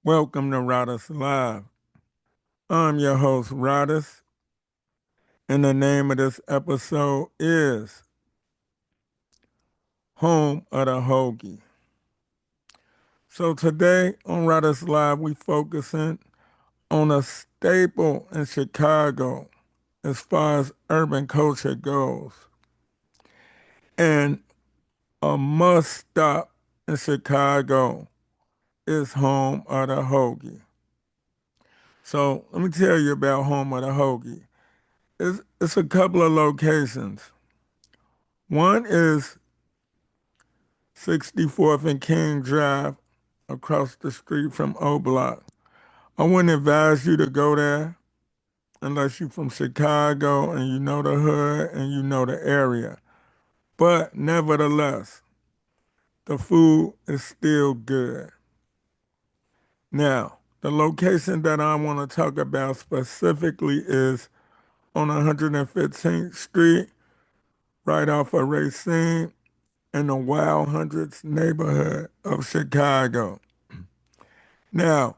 Welcome to Rodis Live. I'm your host, Rodis, and the name of this episode is Home of the Hoagy. So today on Rodis Live, we focusing on a staple in Chicago as far as urban culture goes, and a must stop in Chicago is Home of the Hoagy. So let me tell you about Home of the Hoagy. It's a couple of locations. One is 64th and King Drive across the street from O Block. I wouldn't advise you to go there unless you're from Chicago and you know the hood and you know the area. But nevertheless, the food is still good. Now, the location that I want to talk about specifically is on 115th Street, right off of Racine in the Wild Hundreds neighborhood of Chicago. Now,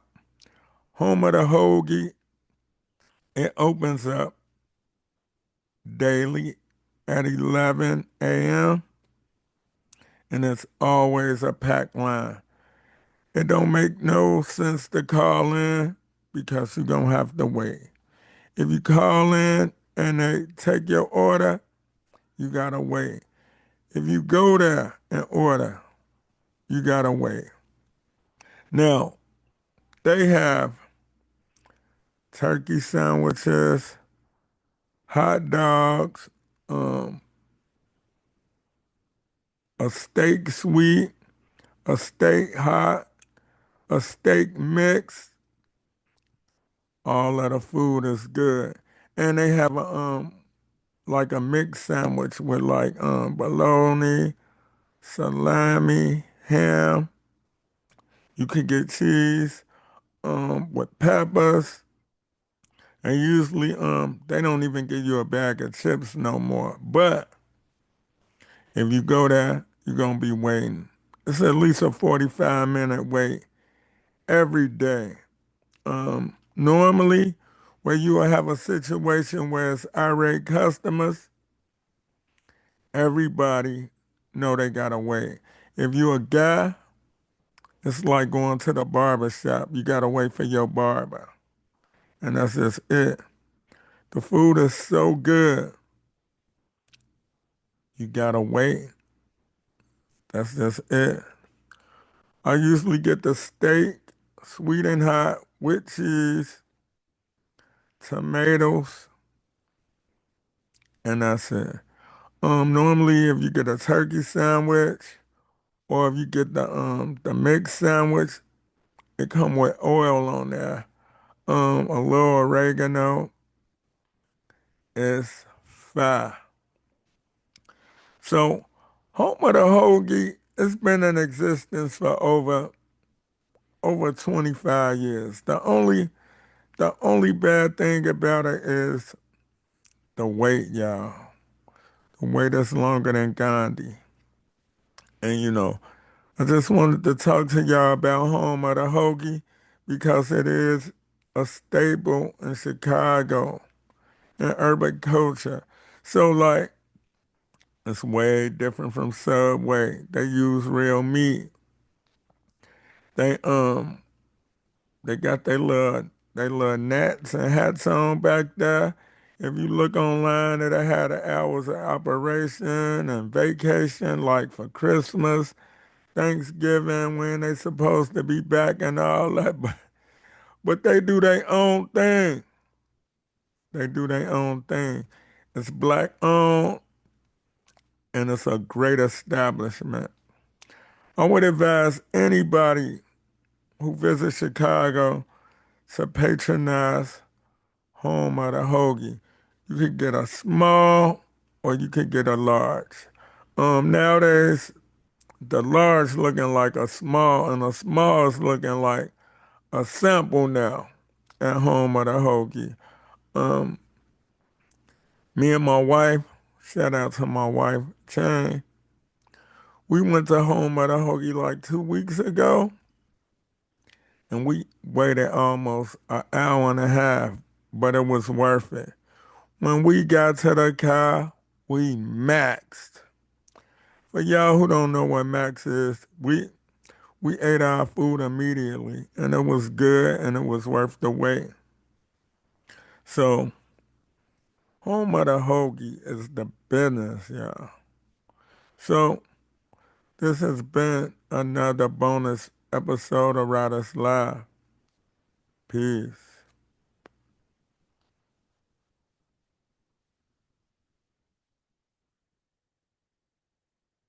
Home of the Hoagie, it opens up daily at 11 a.m. and it's always a packed line. It don't make no sense to call in because you're going to have to wait. If you call in and they take your order, you got to wait. If you go there and order, you got to wait. Now, they have turkey sandwiches, hot dogs, um, a steak sweet, a steak hot, a steak mix. All of the food is good, and they have a like a mixed sandwich with like bologna, salami, ham. You could get cheese with peppers, and usually they don't even give you a bag of chips no more. But if you go there, you're gonna be waiting. It's at least a 45-minute wait every day. Normally, where you will have a situation where it's irate customers, everybody know they gotta wait. If you a guy, it's like going to the barber shop. You gotta wait for your barber, and that's just it. The food is so good, you gotta wait. That's just it. I usually get the steak, sweet and hot, with cheese, tomatoes, and that's it. Normally, if you get a turkey sandwich or if you get the mixed sandwich, it come with oil on there. A little oregano is fire. So, Home of the Hoagie, it's been in existence for over 25 years. The only bad thing about it is the wait, y'all. The wait is longer than Gandhi. And I just wanted to talk to y'all about Home of the Hoagie because it is a staple in Chicago and urban culture. So like it's way different from Subway. They use real meat. They they got their little nets and hats on back there. If you look online, it had the hours of operation and vacation, like for Christmas, Thanksgiving, when they supposed to be back and all that. But they do their own thing. They do their own thing. It's black owned and it's a great establishment. I would advise anybody who visits Chicago to patronize Home of the Hoagie. You could get a small or you could get a large. Nowadays, the large looking like a small and a small is looking like a sample now at Home of the Hoagie. Um, Me and my wife, shout out to my wife, Chang, we went to Home of the Hoagie like 2 weeks ago, and we waited almost an hour and a half, but it was worth it. When we got to the car, we maxed. For y'all who don't know what max is, we ate our food immediately, and it was good, and it was worth the wait. So, home of the hoagie is the business, y'all. So, this has been another bonus episode of Riders Live. Peace.